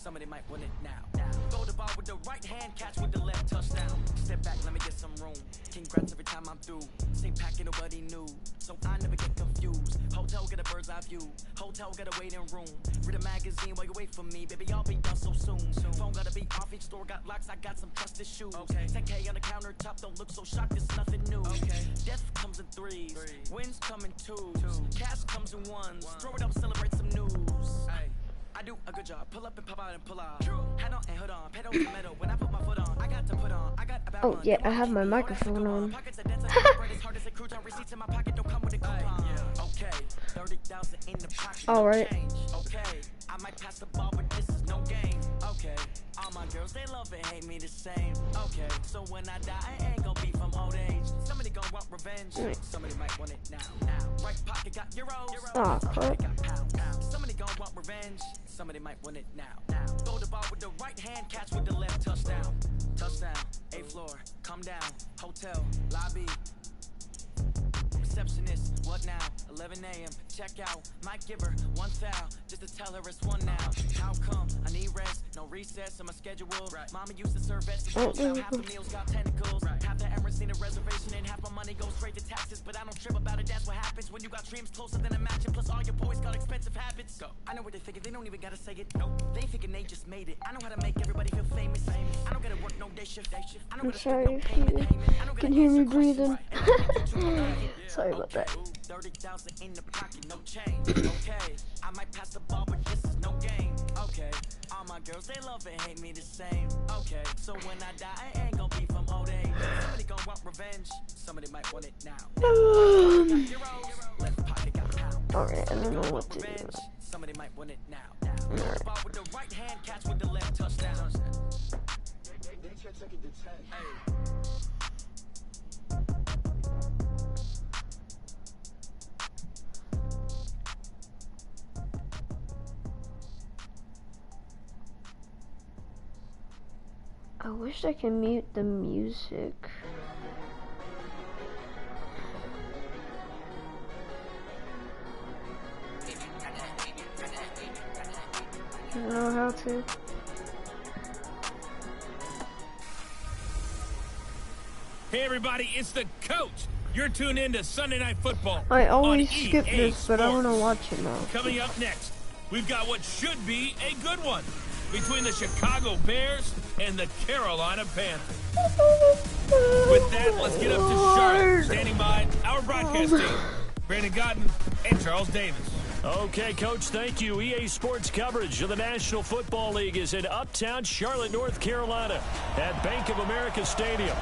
Somebody might win it now. Throw the ball with the right hand, catch with the left, touchdown. Step back, let me get some room. Congrats every time I'm through. Same packing, nobody knew, so I never get confused. Hotel get a bird's eye view. Hotel got a waiting room. Read a magazine while you wait for me, baby. I'll be done so soon. Phone gotta be off. Each store got locks. I got some trusted shoes. Okay. 10K on the countertop. Don't look so shocked. It's nothing new. Okay. Death comes in threes. Wins come in twos. Cash comes in ones. Throw it up, celebrate some news. Ay. I do a good job. Pull up and pop out and pull out. Head on and hood on. Pedal to metal. When I put my foot on, I got to put on. I got a Oh yeah, I have my microphone on. Alright. Okay. I might pass the ball, but this is no game. Okay. All my girls, they love and hate me the same. Okay. So when I die, I ain't gonna be from old age. Somebody gonna want revenge. Somebody might want it now. Right pocket got euros. Oh, crap. Somebody gonna want revenge. Somebody might win it now. Throw the ball with the right hand, catch with the left, touchdown. Touchdown, 8th floor, come down, hotel, lobby. Receptionist, what now? 11 a.m. Check out. Might give her one foul just to tell her it's one now. How come? I need rest, no recess in my schedule. Right. Mama used to serve vegetables. Now half the meals got tentacles. Right. Half the Emirates need a reservation and half my money goes straight to taxes. But I don't trip about it. That's what happens when you got dreams closer than a match. And plus all your boys got expensive habits. Go. I know what they thinking. They don't even gotta say it. Nope. They thinking they just made it. I know how to make everybody feel famous. I don't gotta work no day shift. I don't I'm sorry if you can hear me breathing. Sorry about that. 30,000 in the pocket, no change. Okay, I might pass the ball, but this is no game. Okay, all my girls, they love and hate me the same. Okay, so when I die, I ain't gonna be from old age. Somebody gonna want revenge. Somebody might want it now. Left pocket got pound. Alright, I don't know what to do. Somebody might want it now. Throw the ball with the right hand, catch with the left, touchdown. They took it to 10. Hey. I wish I could mute the music. I don't know how to. Hey everybody, it's the coach. You're tuned in to Sunday Night Football. I always on skip EA this, but I want to Sports. watch it now. Coming up next, we've got what should be a good one between the Chicago Bears and the Carolina Panthers. With that, let's get up to Charlotte. Standing by, our broadcast team, Brandon Godden and Charles Davis. Okay, Coach, thank you. EA Sports coverage of the National Football League is in uptown Charlotte, North Carolina at Bank of America Stadium.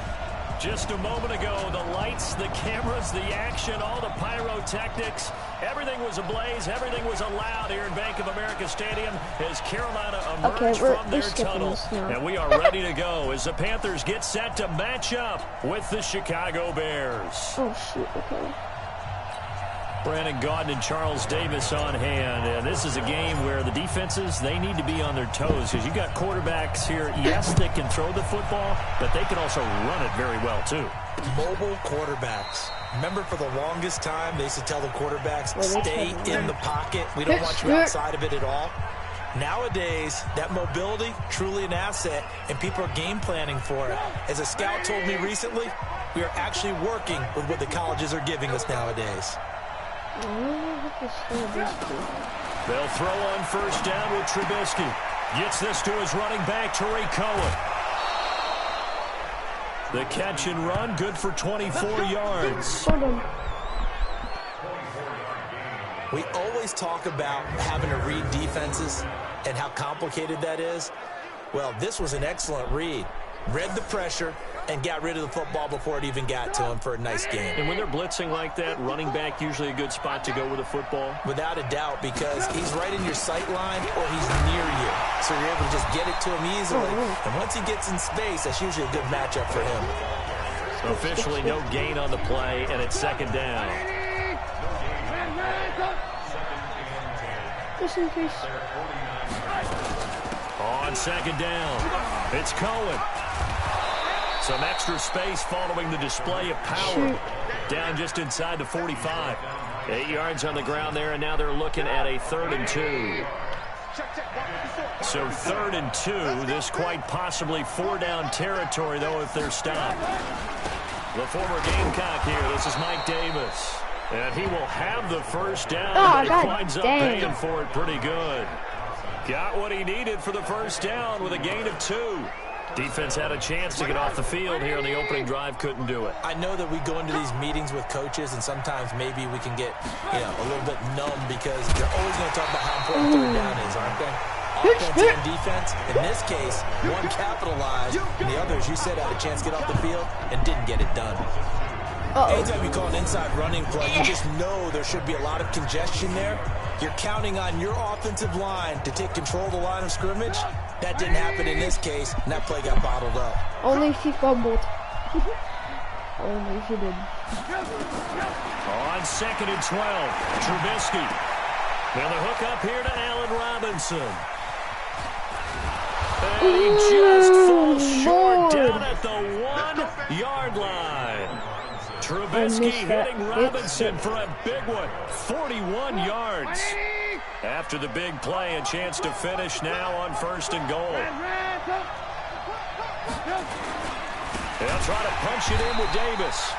Just a moment ago, the lights, the cameras, the action, all the pyrotechnics, everything was ablaze, everything was allowed here in Bank of America Stadium as Carolina emerged from their tunnel. And we are ready to go as the Panthers get set to match up with the Chicago Bears. Oh, shoot, okay. Brandon Gaudin and Charles Davis on hand. And this is a game where the defenses, they need to be on their toes because you've got quarterbacks here, yes, they can throw the football, but they can also run it very well, too. Mobile quarterbacks. Remember, for the longest time, they used to tell the quarterbacks, stay in the pocket. We don't want you outside of it at all. Nowadays, that mobility, truly an asset, and people are game planning for it. As a scout told me recently, we are actually working with what the colleges are giving us nowadays. They'll throw on first down with Trubisky. Gets this to his running back, Tariq Cohen. The catch and run, good for 24 yards. We always talk about having to read defenses and how complicated that is. Well, this was an excellent read. Read the pressure and got rid of the football before it even got to him for a nice game. And when they're blitzing like that, running back usually a good spot to go with the football? Without a doubt, because he's right in your sight line or he's near you. So you're able to just get it to him easily. And once he gets in space, that's usually a good matchup for him. Officially no gain on the play, and it's second down. Just in case. On second down, it's Cohen. Some extra space following the display of power. Down just inside the 45. 8 yards on the ground there, and now they're looking at a 3rd and 2. So 3rd and 2. This quite possibly 4-down territory, though, if they're stopped. The former Gamecock here. This is Mike Davis. And he will have the first down. But he winds up paying for it pretty good. Got what he needed for the first down with a gain of 2. Defense had a chance to get off the field here on the opening drive, couldn't do it. I know that we go into these meetings with coaches, and sometimes maybe we can get a little bit numb because they're always going to talk about how important 3rd down is, aren't they? Offense and defense. In this case, one capitalized, and the others, you said, had a chance to get off the field and didn't get it done. Anytime you call an inside running play, you just know there should be a lot of congestion there. You're counting on your offensive line to take control of the line of scrimmage. That didn't happen in this case, and that play got bottled up. Only if he fumbled. Only if he did. On 2nd and 12, Trubisky. Now the hook up here to Allen Robinson. And he just falls short down at the 1-yard line. Trubisky hitting Robinson for a big one. 41 yards. After the big play, a chance to finish now on 1st and goal. They'll try to punch it in with Davis.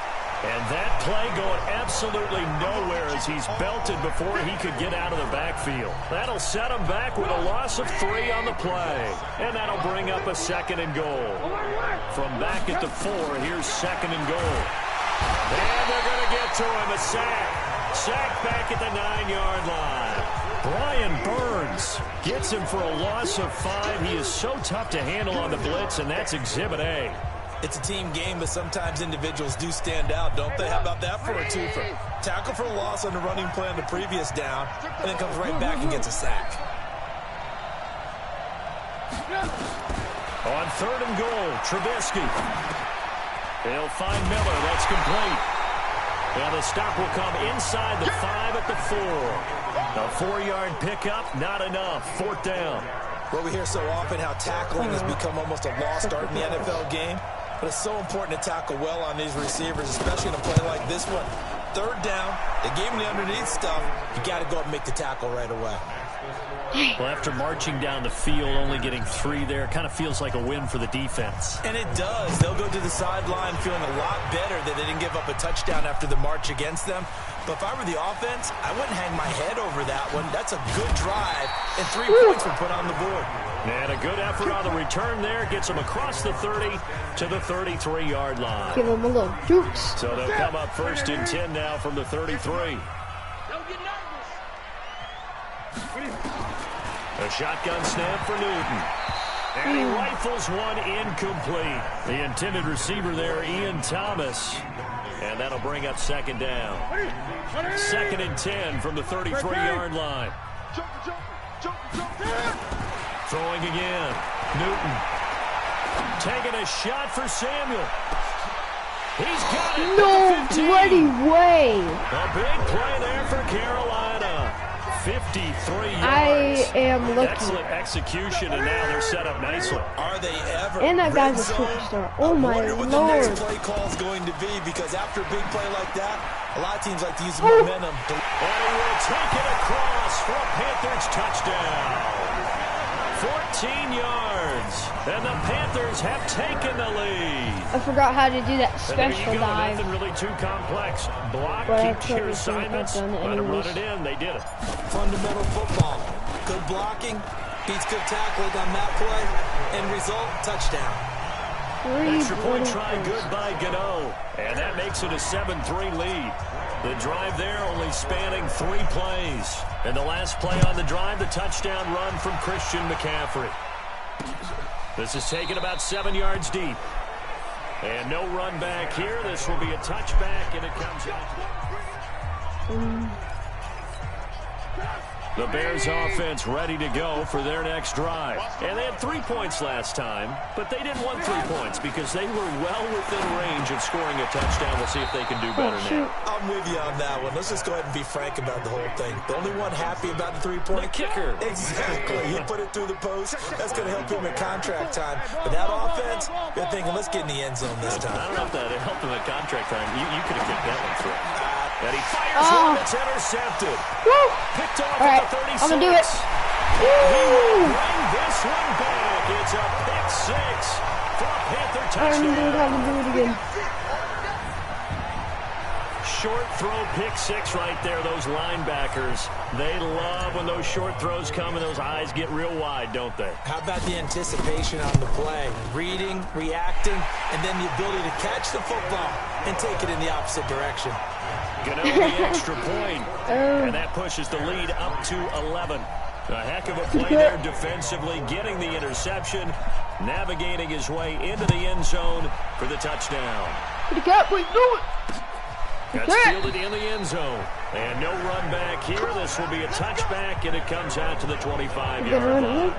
And that play going absolutely nowhere as he's belted before he could get out of the backfield. That'll set him back with a loss of 3 on the play. And that'll bring up a 2nd and goal. From back at the 4, here's 2nd and goal. And they're going to get to him, a sack. Sack back at the 9-yard line. Brian Burns gets him for a loss of 5. He is so tough to handle on the blitz, and that's Exhibit A. It's a team game, but sometimes individuals do stand out, don't they? How about that for a twofer? Tackle for a loss on the running play on the previous down, and then comes right back and gets a sack. On 3rd and goal, Trubisky. He'll find Miller. That's complete. Now the stop will come inside the 5 at the 4. A 4-yard pickup, not enough. 4th down. Well, we hear so often how tackling has become almost a lost art in the NFL game. But it's so important to tackle well on these receivers, especially in a play like this one. 3rd down, they gave him the underneath stuff. You got to go up and make the tackle right away. Well, after marching down the field, only getting 3 there, kind of feels like a win for the defense. And it does. They'll go to the sideline feeling a lot better that they didn't give up a touchdown after the march against them. But if I were the offense, I wouldn't hang my head over that one. That's a good drive, and 3 points were put on the board. And a good effort on the return there. Gets them across the 30 to the 33-yard line. Give him a little jukes. So they'll come up 1st and 10 now from the 33. A shotgun snap for Newton. And he rifles one incomplete. The intended receiver there, Ian Thomas. And that'll bring up 2nd down. 2nd and 10 from the 33-yard line. Throwing again. Newton. Taking a shot for Samuel. He's got it. No bloody way. A big play there for Carolina. 53 yards. I am looking. Excellent execution, and now they're set up nicely. Are they ever? And that guy's a superstar. Oh my lord! What the next play call is going to be, because after a big play like that, a lot of teams like to use the momentum. And he will take it across for a Panthers touchdown. 14 yards, and the Panthers have taken the lead. I forgot how to do that special dive. Nothing really too complex. Block, keep your assignments, let them run it in. They did it. Fundamental football. Good blocking, beats good tackling on that play. End result, touchdown. Extra point try, good by Gano. And that makes it a 7-3 lead. The drive there only spanning 3 plays. And the last play on the drive, the touchdown run from Christian McCaffrey. This is taken about 7 yards deep. And no run back here. This will be a touchback, and it comes out. The Bears offense ready to go for their next drive. And they had 3 points last time, but they didn't want 3 points because they were well within range of scoring a touchdown. We'll see if they can do better now. I'm with you on that one. Let's just go ahead and be frank about the whole thing. The only one happy about the 3-point kicker. Exactly. He put it through the post. That's going to help him at contract time. But that offense, they're thinking, let's get in the end zone this time. I don't know if that helped him at contract time. You could have kicked that one through. And he fires one that's intercepted. Woo! Picked off All right, at the 36. I'm going to do it. He will bring this one back. It's a pick six for a Panther touchdown. I don't have to do it again. Short throw pick six right there. Those linebackers, they love when those short throws come and those eyes get real wide, don't they? How about the anticipation on the play? Reading, reacting, and then the ability to catch the football and take it in the opposite direction. Gonna own the extra point, and that pushes the lead up to 11. A heck of a play there defensively, getting the interception, navigating his way into the end zone for the touchdown. That's fielded in the end zone. And no run back here. This will be a touchback, and it comes out to the 25-yard line.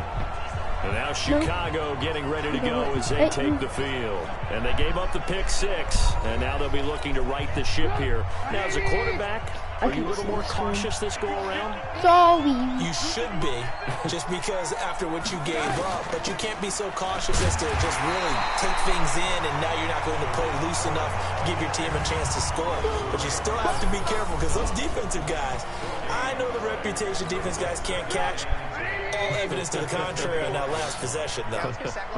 And now Chicago getting ready to go as they take the field. And they gave up the pick six, and now they'll be looking to right the ship here. Now, as a quarterback, are you a little more cautious this go-around? Sorry. You should be, just because after what you gave up, but you can't be so cautious as to just really take things in, and now you're not going to play loose enough to give your team a chance to score. But you still have to be careful, because those defensive guys, I know the reputation defense guys can't catch. All evidence to the contrary on that last possession, though.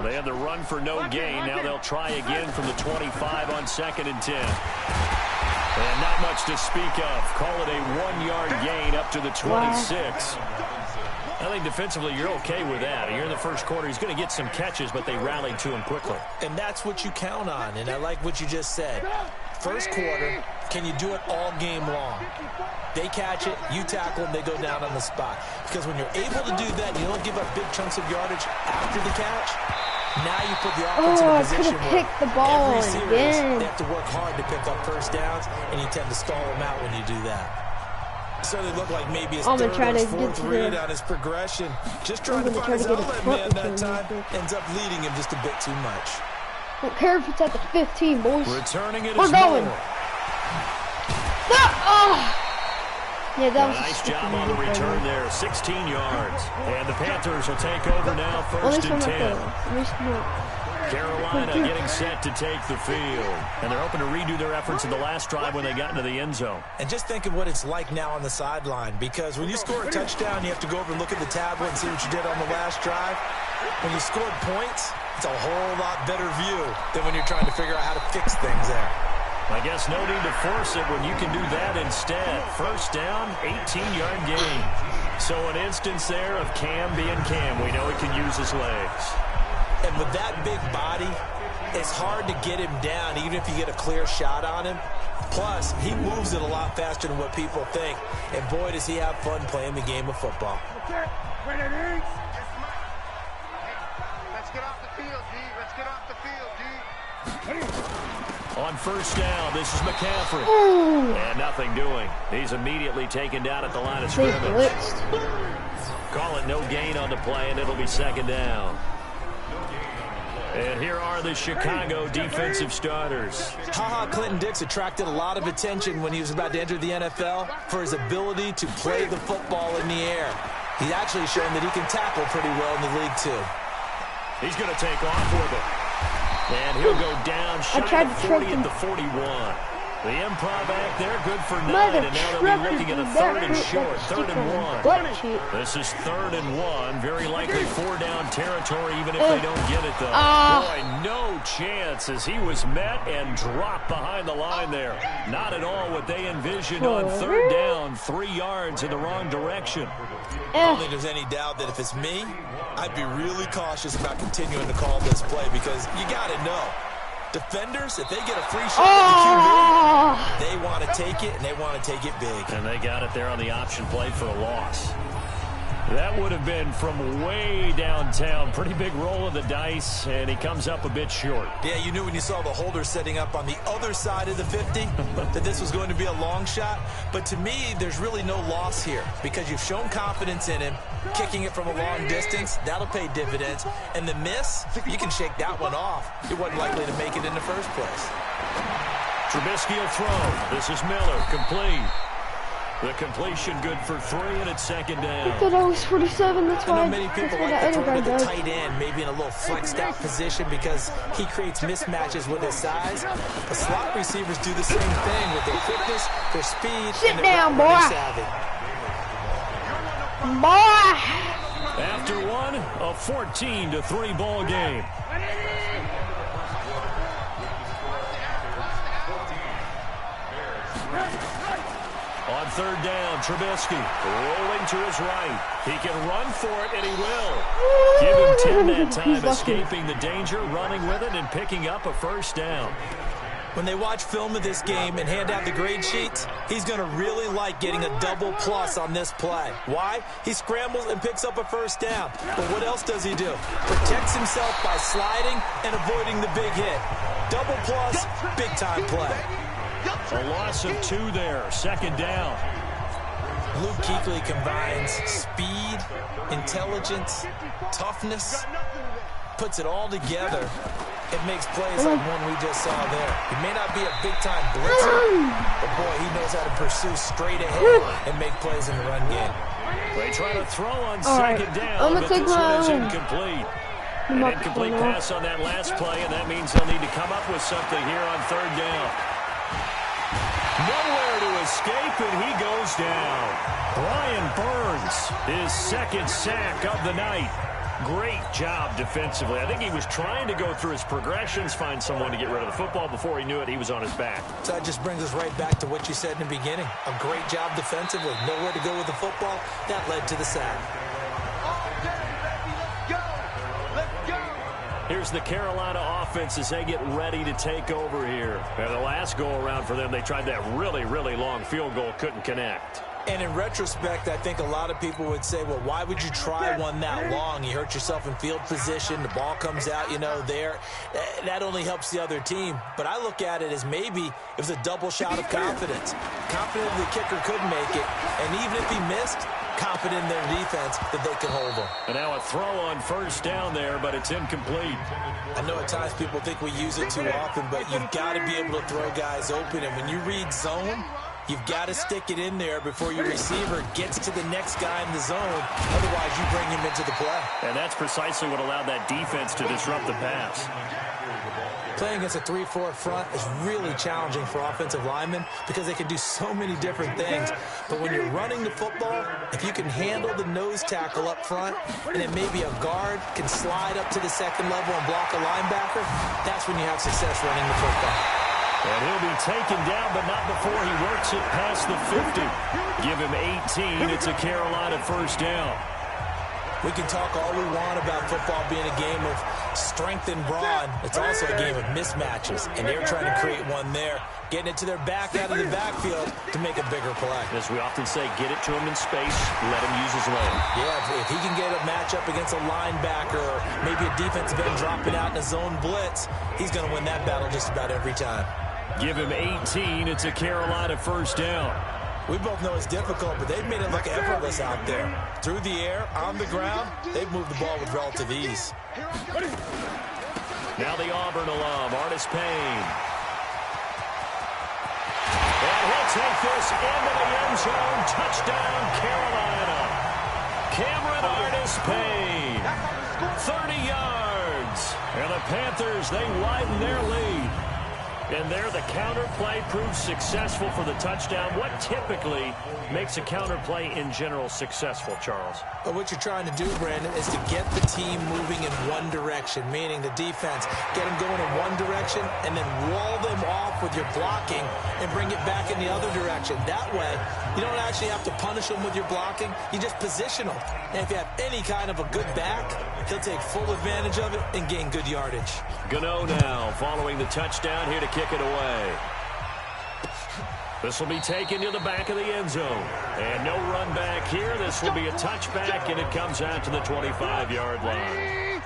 They had the run for no gain. Now they'll try again from the 25 on 2nd and 10. And not much to speak of. Call it a 1-yard gain up to the 26. I think defensively you're okay with that. Here in the first quarter, he's going to get some catches, but they rallied to him quickly. And that's what you count on, and I like what you just said. First quarter, can you do it all game long? They catch it, you tackle them, they go down on the spot. Because when you're able to do that, and you don't give up big chunks of yardage after the catch, now you put the offense in a position where pick the ball every series, again. they have to work hard to pick up first downs, and you tend to stall them out when you do that. So they look like maybe his third or his fourth read on his progression. Just trying to find his outlet man that time. Ends up leading him just a bit too much. Don't care if it's at the 15, boys. Returning it We're is going. Moore. Yeah, that was a nice job on the return there. 16 yards. And the Panthers will take over now, 1st and 10. Carolina getting set to take the field. And they're hoping to redo their efforts in the last drive when they got into the end zone. And just think of what it's like now on the sideline, because when you score a touchdown, you have to go over and look at the tablet and see what you did on the last drive. When you scored points, it's a whole lot better view than when you're trying to figure out how to fix things there. I guess no need to force it when you can do that instead. First down, 18-yard gain. So an instance there of Cam being Cam. We know he can use his legs. And with that big body, it's hard to get him down, even if you get a clear shot on him. Plus, he moves it a lot faster than what people think. And boy, does he have fun playing the game of football. Let's get off the field, D. Let's get off the field, D. On first down, this is McCaffrey. And nothing doing. He's immediately taken down at the line of scrimmage. Call it no gain on the play, and it'll be 2nd down. And here are the Chicago defensive starters. Clinton Dix attracted a lot of attention when he was about to enter the NFL for his ability to play the football in the air. He's actually shown that he can tackle pretty well in the league, too. He's going to take off with it. And he'll go down shy of 40 at the 41. The improv act there, good for 9, and now they'll be looking at a 3rd and short, 3rd and 1. This is 3rd and 1, very likely 4-down territory, even if they don't get it, though. Boy, no chance as he was met and dropped behind the line there. Not at all what they envisioned on 3rd down, 3 yards in the wrong direction. I don't think there's any doubt that if it's me, I'd be really cautious about continuing to call this play, because you got to know. Defenders, if they get a free shot at the QB, they want to take it, and they want to take it big. And they got it there on the option play for a loss. That would have been from way downtown. Pretty big roll of the dice, and he comes up a bit short. Yeah, you knew when you saw the holder setting up on the other side of the 50 that this was going to be a long shot. But to me, there's really no loss here because you've shown confidence in him. Kicking it from a long distance, that'll pay dividends. And the miss, you can shake that one off. It wasn't likely to make it in the first place. Trubisky will throw. This is Miller, complete. The completion good for 3, and it's 2nd down. I thought I was 47, that's why. I know many people like to throw to the tight end, maybe in a little flexed out position because he creates mismatches with his size. The slot receivers do the same thing with their quickness, their speed, Sit and their down, boy. route savvy. Boy! run, a 14-3 ball game. On third down, Trubisky rolling to his right. He can run for it, and he will. Give him 10 that time, escaping the danger, running with it, and picking up a first down. When they watch film of this game and hand out the grade sheets, he's going to really like getting a double plus on this play. Why? He scrambles and picks up a first down. But what else does he do? Protects himself by sliding and avoiding the big hit. Double plus, big-time play. A loss of 2 there, second down. Luke Kuechly combines speed, intelligence, toughness, puts it all together. It makes plays like one we just saw there. He may not be a big-time blitzer, but boy, he knows how to pursue straight ahead and make plays in the run game. They try to throw on second down, but this one is incomplete. An incomplete pass on that last play, and that means they'll need to come up with something here on third down. Nowhere to escape, and he goes down. Brian Burns, his second sack of the night. Great job defensively. I think he was trying to go through his progressions, find someone to get rid of the football. Before he knew it, he was on his back. So that just brings us right back to what you said in the beginning. A great job defensively. Nowhere to go with the football. That led to the sack. Here's the Carolina offense as they get ready to take over here. And the last go-around for them, they tried that really, really long field goal, couldn't connect. And in retrospect, I think a lot of people would say, well, why would you try one that long? You hurt yourself in field position. The ball comes out, there. That only helps the other team. But I look at it as maybe it was a double shot of confidence. Confident the kicker could make it. And even if he missed, confident in their defense that they could hold him. And now a throw on first down there, but it's incomplete. I know at times people think we use it too often, but you've got to be able to throw guys open. And when you read zone, you've got to stick it in there before your receiver gets to the next guy in the zone. Otherwise, you bring him into the play. And that's precisely what allowed that defense to disrupt the pass. Playing against a 3-4 front is really challenging for offensive linemen because they can do so many different things. But when you're running the football, if you can handle the nose tackle up front and then maybe a guard can slide up to the second level and block a linebacker, that's when you have success running the football. And he'll be taken down, but not before he works it past the 50. Give him 18. It's a Carolina first down. We can talk all we want about football being a game of strength and brawn. It's also a game of mismatches, and they're trying to create one there, getting it to their back out of the backfield to make a bigger play. As we often say, get it to him in space, let him use his leg. Yeah, if he can get a matchup against a linebacker or maybe a defensive end dropping out in a zone blitz, he's going to win that battle just about every time. Give him 18. It's a Carolina first down. We both know it's difficult, but they've made it look effortless out there. Through the air, on the ground, they've moved the ball with relative ease. Now the Auburn alum, Artis Payne. And he'll take this into the end zone. Touchdown, Carolina. Cameron Artis Payne. 30 yards. And the Panthers, they widen their lead. And there, the counter play proves successful for the touchdown. What typically makes a counter play in general successful, Charles? But what you're trying to do, Brandon, is to get the team moving in one direction, meaning the defense, get them going in one direction and then wall them off with your blocking and bring it back in the other direction. That way, you don't actually have to punish them with your blocking. You just position them. And if you have any kind of a good back, he'll take full advantage of it and gain good yardage. Gano now following the touchdown here to kick it away. This will be taken to the back of the end zone. And no run back here. This will be a touchback, and it comes out to the 25-yard line.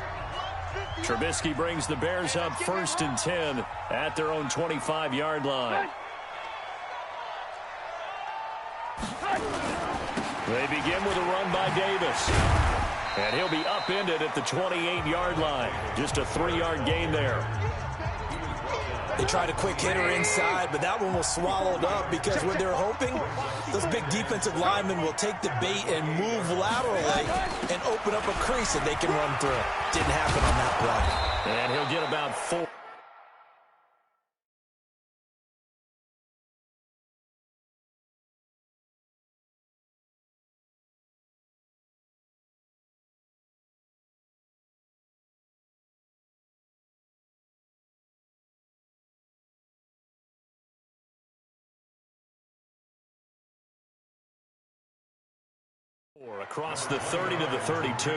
Trubisky brings the Bears up 1st and 10 at their own 25-yard line. They begin with a run by Davis. And he'll be upended at the 28-yard line. Just a 3-yard gain there. They tried a quick hitter inside, but that one was swallowed up because what they're hoping, those big defensive linemen will take the bait and move laterally and open up a crease that they can run through. Didn't happen on that play. And he'll get about 4. Across the 30 to the 32.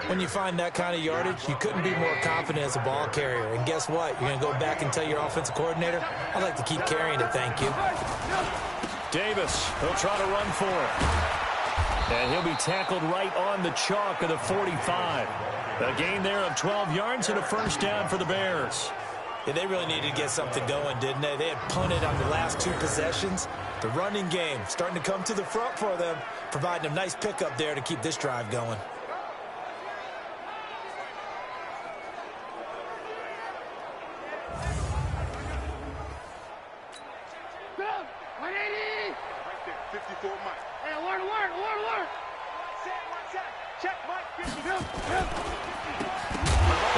When you find that kind of yardage, you couldn't be more confident as a ball carrier. And guess what? You're going to go back and tell your offensive coordinator, I'd like to keep carrying it, thank you. Davis, he'll try to run for it. And he'll be tackled right on the chalk of the 45. A gain there of 12 yards and a first down for the Bears. Yeah, they really needed to get something going, didn't they? They had punted on the last 2 possessions. The running game starting to come to the front for them, providing a nice pickup there to keep this drive going.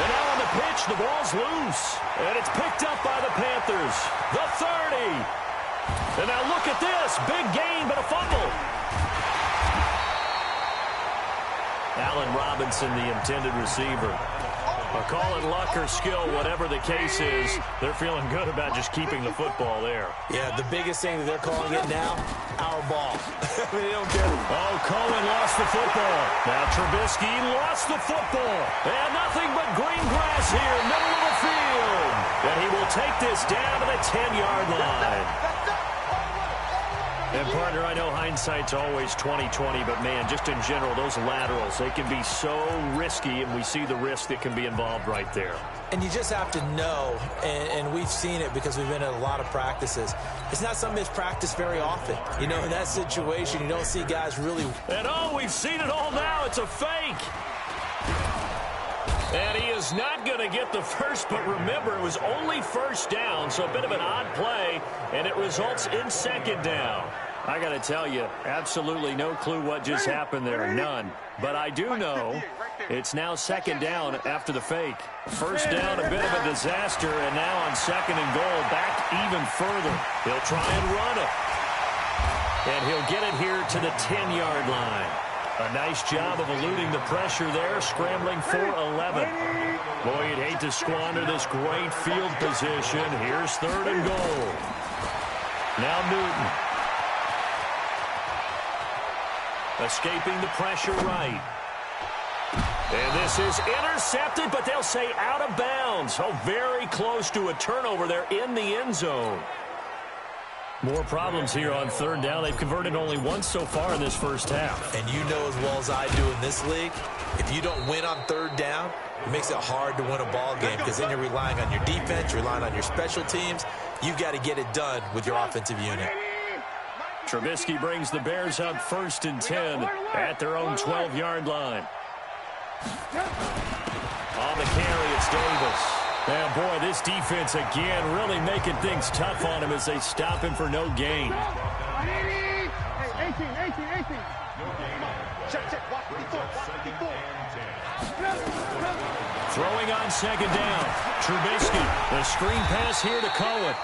And now on the pitch, the ball's loose. And it's picked up by the Panthers. The 30. And now look at this. Big gain, but a fumble. Allen Robinson, the intended receiver. A call it luck or skill, whatever the case is, they're feeling good about just keeping the football there. Yeah, the biggest thing that they're calling it now, our ball. They don't get it. Oh, Cohen lost the football. Now Trubisky lost the football. And nothing but green grass here, middle of the field. And he will take this down to the 10-yard line. And, partner, I know hindsight's always 20/20, but, man, just in general, those laterals, they can be so risky, and we see the risk that can be involved right there. And you just have to know, and we've seen it because we've been at a lot of practices. It's not something that's practiced very often. You know, in that situation, you don't see guys really. And, oh, we've seen it all now. It's a fake. And he is not going to get the first, but remember, it was only first down, so a bit of an odd play, and it results in second down. I got to tell you, absolutely no clue what just happened there, none. But I do know it's now second down after the fake. First down, a bit of a disaster, and now on second and goal, back even further. He'll try and run it. And he'll get it here to the 10-yard line. A nice job of eluding the pressure there, scrambling for 11. Boy, you'd hate to squander this great field position. Here's third and goal. Now Newton. Escaping the pressure right. And this is intercepted, but they'll say out of bounds. Oh, very close to a turnover there in the end zone. More problems here on third down. They've converted only once so far in this first half. And you know as well as I do in this league, if you don't win on third down, it makes it hard to win a ball game because then you're relying on your defense, you're relying on your special teams. You've got to get it done with your offensive unit. Trubisky brings the Bears up 1st and 10 at their own 12-yard line. On the carry, it's Davis. And, boy, this defense, again, really making things tough on him as they stop him for no gain. 18. Throwing on second down. Trubisky, the screen pass here to Cohen.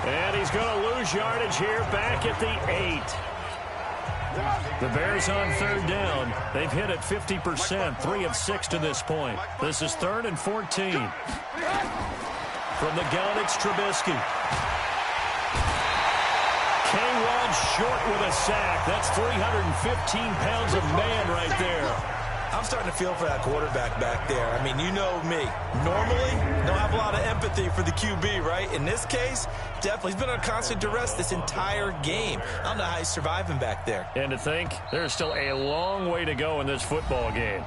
And he's going to lose yardage here back at the 8. The Bears on third down. They've hit it 50%, 3 of 6 to this point. This is 3rd and 14. From the gun, it's Trubisky. K-Rod short with a sack. That's 315 pounds of man right there. I'm starting to feel for that quarterback back there. I mean, you know me. Normally, don't have a lot of empathy for the QB, right? In this case, definitely. He's been on constant duress this entire game. I don't know how he's surviving back there. And to think, there's still a long way to go in this football game.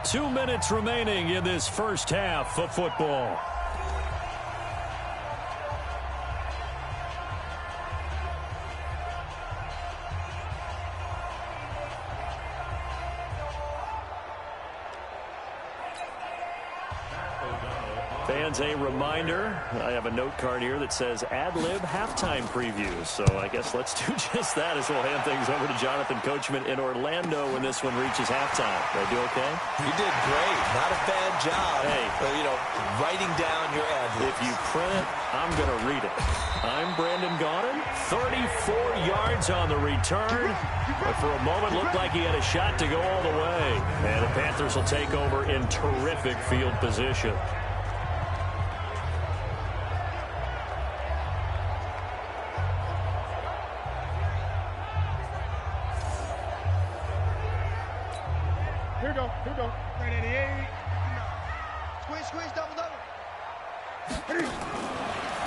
2 minutes remaining in this first half of football. Fans, a reminder, I have a note card here that says ad-lib halftime previews. So I guess let's do just that as we'll hand things over to Jonathan Coachman in Orlando when this one reaches halftime. Did I do okay? You did great. Not a bad job. Hey. You know, writing down your ad-libs. If you print it, I'm going to read it. I'm Brandon Gaudin. 34 yards on the return. But for a moment, looked like he had a shot to go all the way. And the Panthers will take over in terrific field position. Here we go. Right at the 8. Squeeze, double.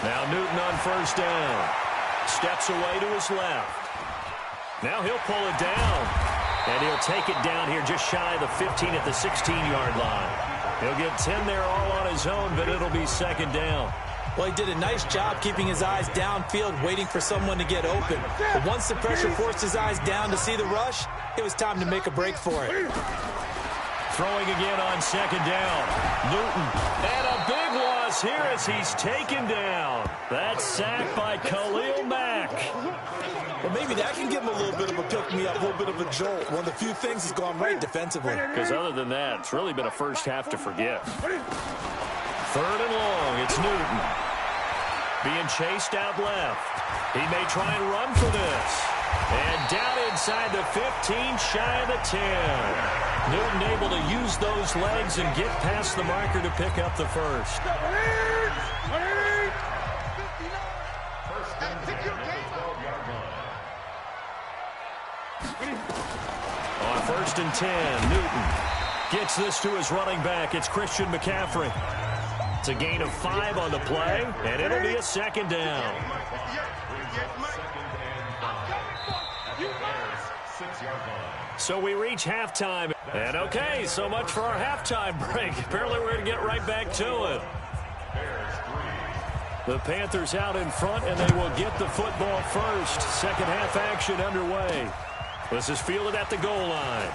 Now Newton on first down. Steps away to his left. Now he'll pull it down. And he'll take it down here just shy of the 15 at the 16-yard line. He'll get 10 there all on his own, but it'll be second down. Well, he did a nice job keeping his eyes downfield, waiting for someone to get open. But once the pressure forced his eyes down to see the rush, it was time to make a break for it. Throwing again on second down. Newton. And a big loss here as he's taken down. That's sacked by Khalil Mack. Well, maybe that can give him a little bit of a pick-me-up, a little bit of a jolt. One of the few things that's gone right defensively. Because other than that, it's really been a first half to forget. Third and long, it's Newton. Being chased out left. He may try and run for this. And down inside the 15, shy of the 10. Newton able to use those legs and get past the marker to pick up the first. On first and 10, Newton gets this to his running back. It's Christian McCaffrey. It's a gain of 5 on the play, and it'll be a second down. So we reach halftime. And okay, so much for our halftime break. Apparently we're going to get right back to it. The Panthers out in front, and they will get the football first. Second half action underway. This is fielded at the goal line.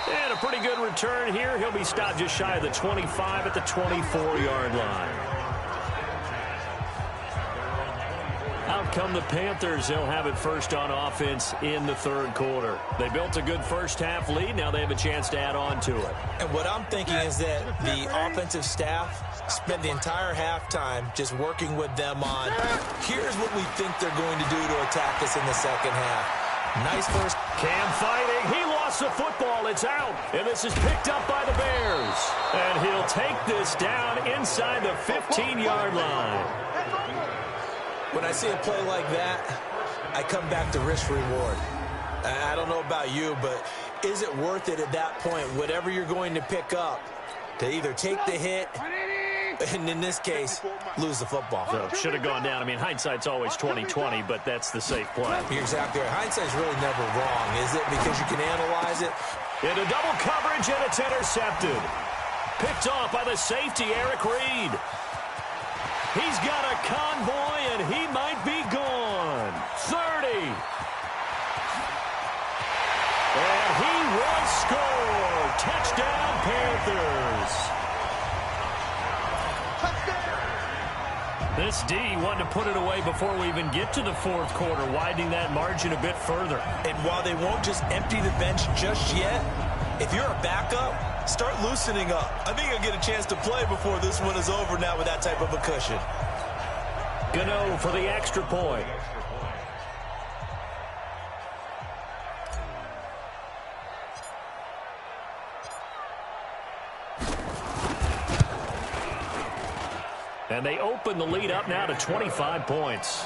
And a pretty good return here. He'll be stopped just shy of the 25 at the 24-yard line. Out come the Panthers. They'll have it first on offense in the third quarter. They built a good first half lead. Now they have a chance to add on to it. And what I'm thinking is that the offensive staff spent the entire halftime just working with them on, here's what we think they're going to do to attack us in the second half. Nice first. Cam fighting. He lost the football. It's out. And this is picked up by the Bears. And he'll take this down inside the 15-yard line. When I see a play like that, I come back to risk-reward. I don't know about you, but is it worth it at that point, whatever you're going to pick up, to either take the hit, and in this case, lose the football? So should have gone down. I mean, hindsight's always 20/20, but that's the safe play. You're exactly right. Hindsight's really never wrong, is it? Because you can analyze it. Into double coverage, and it's intercepted. Picked off by the safety, Eric Reed. He's got a convoy, and he might be gone. 30. And he will score. Touchdown, Panthers. This D wanted to put it away before we even get to the fourth quarter, widening that margin a bit further. And while they won't just empty the bench just yet, if you're a backup, start loosening up. I think you'll get a chance to play before this one is over now with that type of a cushion. Gano for the extra point. And they open the lead up now to 25 points.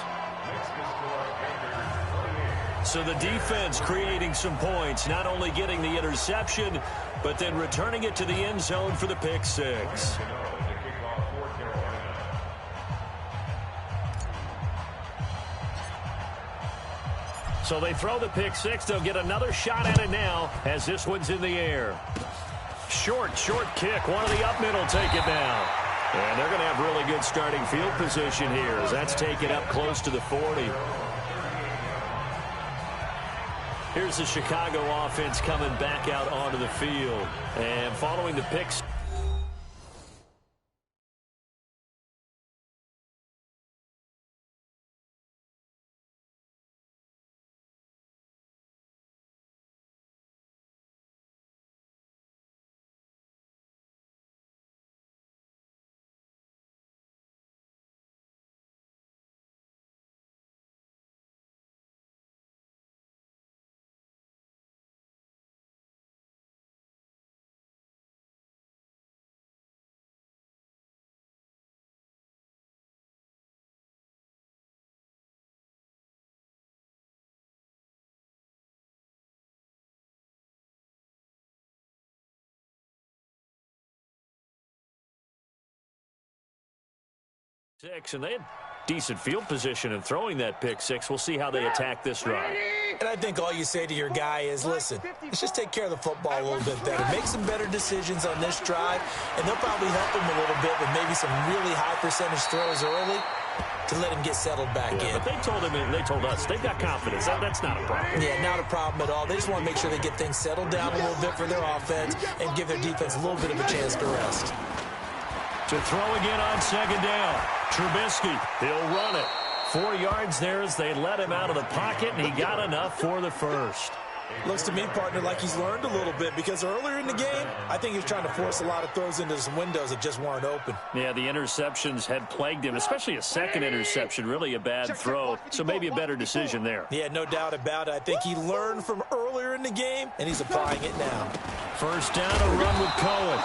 So the defense creating some points, not only getting the interception, but then returning it to the end zone for the pick six. So they throw the pick six. They'll get another shot at it now as this one's in the air. Short kick. One of the up middle take it down. And they're going to have really good starting field position here as that's taken up close to the 40. Here's the Chicago offense coming back out onto the field. And following the picks. And they had decent field position in throwing that pick six. We'll see how they attack this drive. And I think all you say to your guy is, listen, let's just take care of the football a little bit better. Make some better decisions on this drive, and they'll probably help him a little bit with maybe some really high percentage throws early to let him get settled back in. But they told him, and they told us, they've got confidence. That's not a problem. Yeah, not a problem at all. They just want to make sure they get things settled down a little bit for their offense and give their defense a little bit of a chance to rest. To throw again on second down. Trubisky, he'll run it. 4 yards there as they let him out of the pocket, and he got enough for the first. Looks to me, partner, like he's learned a little bit because earlier in the game, I think he was trying to force a lot of throws into some windows that just weren't open. Yeah, the interceptions had plagued him, especially a second interception, really a bad throw, so maybe a better decision there. Yeah, no doubt about it. I think he learned from earlier in the game, and he's applying it now. First down, a run with Cohen.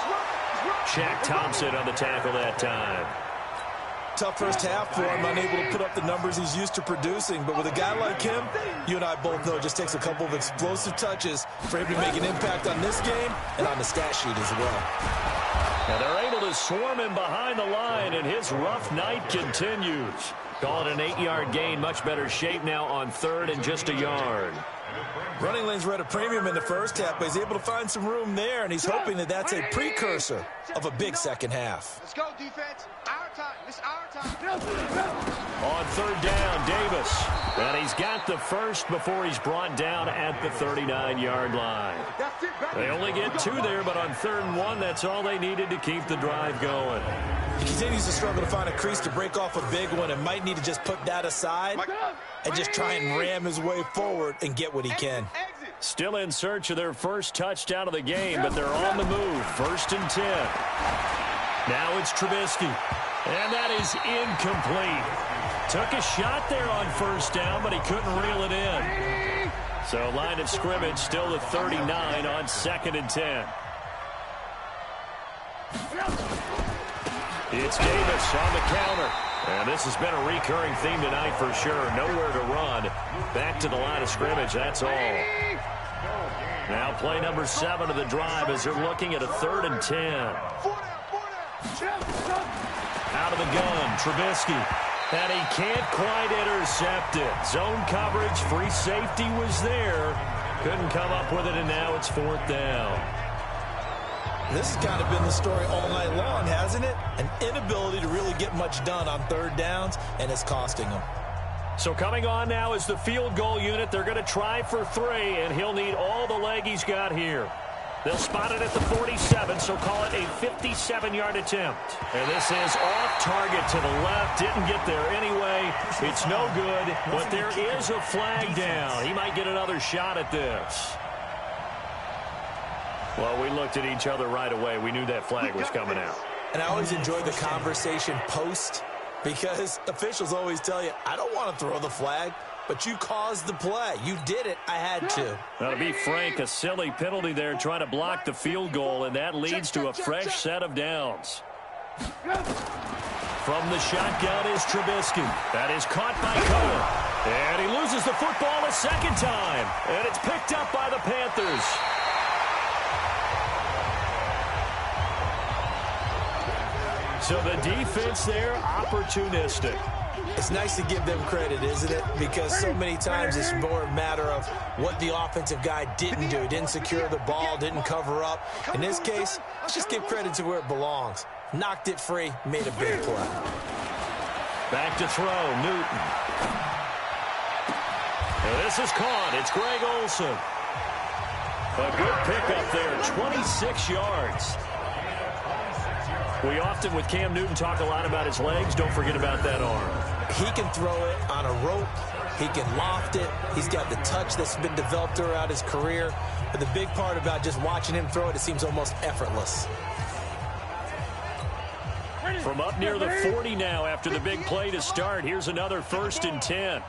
Shaq Thompson on the tackle that time. Tough first half for him, unable to put up the numbers he's used to producing. But with a guy like him, you and I both know it just takes a couple of explosive touches for him to make an impact on this game and on the stat sheet as well. And they're able to swarm him behind the line, and his rough night continues. Call it an 8-yard gain, much better shape now on third and just a yard. Running lanes were at a premium in the first half, but he's able to find some room there, and he's hoping that that's a precursor of a big second half. Let's go, defense. Our time. It's our time. On third down, Davis. And he's got the first before he's brought down at the 39-yard line. They only get 2 there, but on third and 1, that's all they needed to keep the drive going. He continues to struggle to find a crease to break off a big one and might need to just put that aside and just try and ram his way forward and get what he can. Still in search of their first touchdown of the game, but they're on the move. First and 10. Now it's Trubisky. And that is incomplete. Took a shot there on first down, but he couldn't reel it in. So line of scrimmage still at 39 on second and 10. It's Davis on the counter. And this has been a recurring theme tonight for sure. Nowhere to run. Back to the line of scrimmage, that's all. Now play number 7 of the drive as they're looking at a third and 10. Out of the gun, Trubisky. And he can't quite intercept it. Zone coverage, free safety was there. Couldn't come up with it, and now it's fourth down. This has kind of been the story all night long, hasn't it? An inability to really get much done on third downs, and it's costing them. So coming on now is the field goal unit. They're going to try for 3, and he'll need all the leg he's got here. They'll spot it at the 47, so call it a 57-yard attempt. And this is off target to the left. Didn't get there anyway. It's no good, but there is a flag down. He might get another shot at this. Well, we looked at each other right away. We knew that flag was coming out. And I always enjoy the conversation post because officials always tell you, I don't want to throw the flag, but you caused the play. You did it. I had to. Now, to be frank, a silly penalty there trying to block the field goal, and that leads to a fresh set of downs. From the shotgun is Trubisky. That is caught by Cohen. And he loses the football a second time. And it's picked up by the Panthers. So the defense there, opportunistic. It's nice to give them credit, isn't it? Because so many times it's more a matter of what the offensive guy didn't do. He didn't secure the ball, didn't cover up. In this case, let's just give credit to where it belongs. Knocked it free, made a big play. Back to throw, Newton. And this is caught. It's Greg Olsen. A good pickup there, 26 yards. We often, with Cam Newton, talk a lot about his legs. Don't forget about that arm. He can throw it on a rope. He can loft it. He's got the touch that's been developed throughout his career. But the big part about just watching him throw it, it seems almost effortless. From up near the 40 now after the big play to start. Here's another first and 10.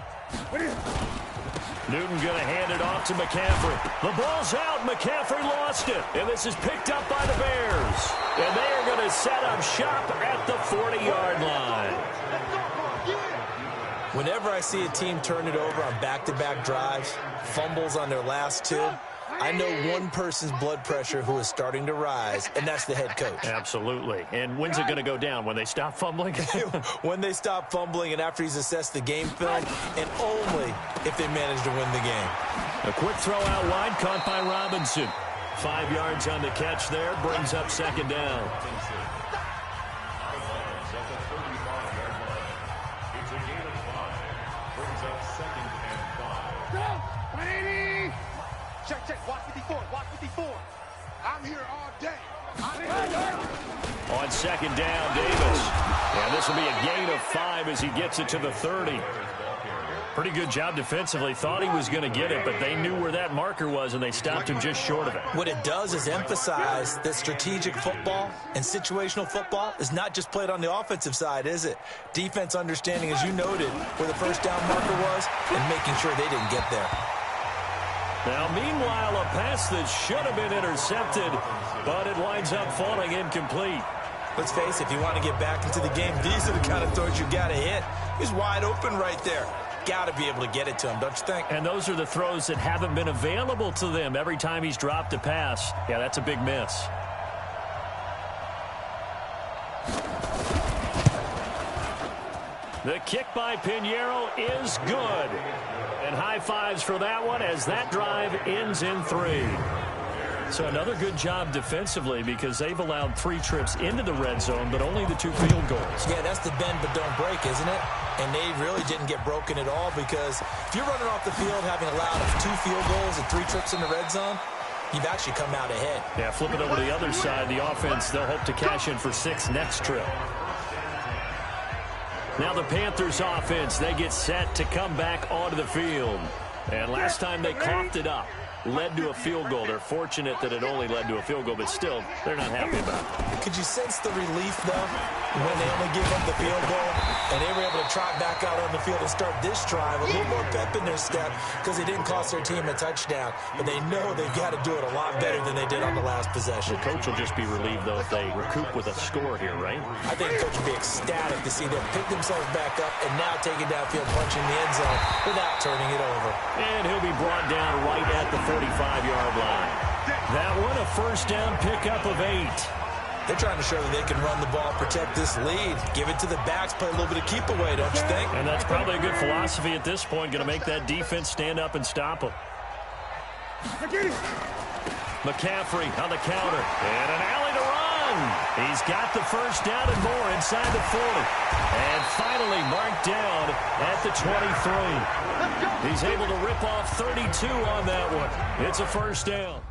Newton going to hand it off to McCaffrey. The ball's out. McCaffrey lost it. And this is picked up by the Bears. And they are going to set up shop at the 40-yard line. Whenever I see a team turn it over on back-to-back drives, fumbles on their last 2, I know one person's blood pressure who is starting to rise, and that's the head coach. Absolutely. And when's it going to go down? When they stop fumbling? When they stop fumbling and after he's assessed the game film, and only if they manage to win the game. A quick throw out wide, caught by Robinson. 5 yards on the catch there, brings up second down. Check, watch 54, watch 54. I'm here all day. On second down, Davis. And this will be a gain of 5 as he gets it to the 30. Pretty good job defensively. Thought he was going to get it, but they knew where that marker was, and they stopped him just short of it. What it does is emphasize that strategic football and situational football is not just played on the offensive side, is it? Defense understanding, as you noted, where the first down marker was and making sure they didn't get there. Now, meanwhile, a pass that should have been intercepted, but it winds up falling incomplete. Let's face it, if you want to get back into the game, these are the kind of throws you got to hit. He's wide open right there. Got to be able to get it to him, don't you think? And those are the throws that haven't been available to them every time he's dropped a pass. Yeah, that's a big miss. The kick by Pinheiro is good. And high fives for that one as that drive ends in 3. So another good job defensively because they've allowed 3 trips into the red zone, but only the 2 field goals. Yeah, that's the bend but don't break, isn't it? And they really didn't get broken at all because if you're running off the field having allowed 2 field goals and 3 trips in the red zone, you've actually come out ahead. Yeah, flip it over to the other side. The offense, they'll hope to cash in for 6 next trip. Now the Panthers offense, they get set to come back onto the field. And last time they coughed it up, led to a field goal. They're fortunate that it only led to a field goal, but still, they're not happy about it. Could you sense the relief, though, when they only gave up the field goal and they were able to trot back out on the field and start this drive, a little more pep in their step because they didn't cost their team a touchdown, but they know they've got to do it a lot better than they did on the last possession. The coach will just be relieved, though, if they recoup with a score here, right? I think the coach will be ecstatic to see them pick themselves back up and now take it downfield, punching the end zone without turning it over. And he'll be brought down right at the 45-yard line. That one, a first down pickup of 8. They're trying to show that they can run the ball, protect this lead, give it to the backs, play a little bit of keep away, don't you think? And that's probably a good philosophy at this point, going to make that defense stand up and stop them. McCaffrey on the counter, and an alley to run. He's got the first down and more inside the 40. And finally marked down at the 23. He's able to rip off 32 on that one. It's a first down.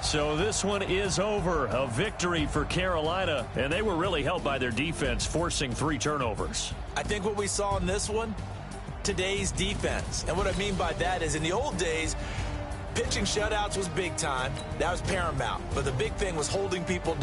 So this one is over. A victory for Carolina, and they were really helped by their defense, forcing 3 turnovers. I think what we saw in this one, today's defense. And what I mean by that is in the old days, pitching shutouts was big time. That was paramount. But the big thing was holding people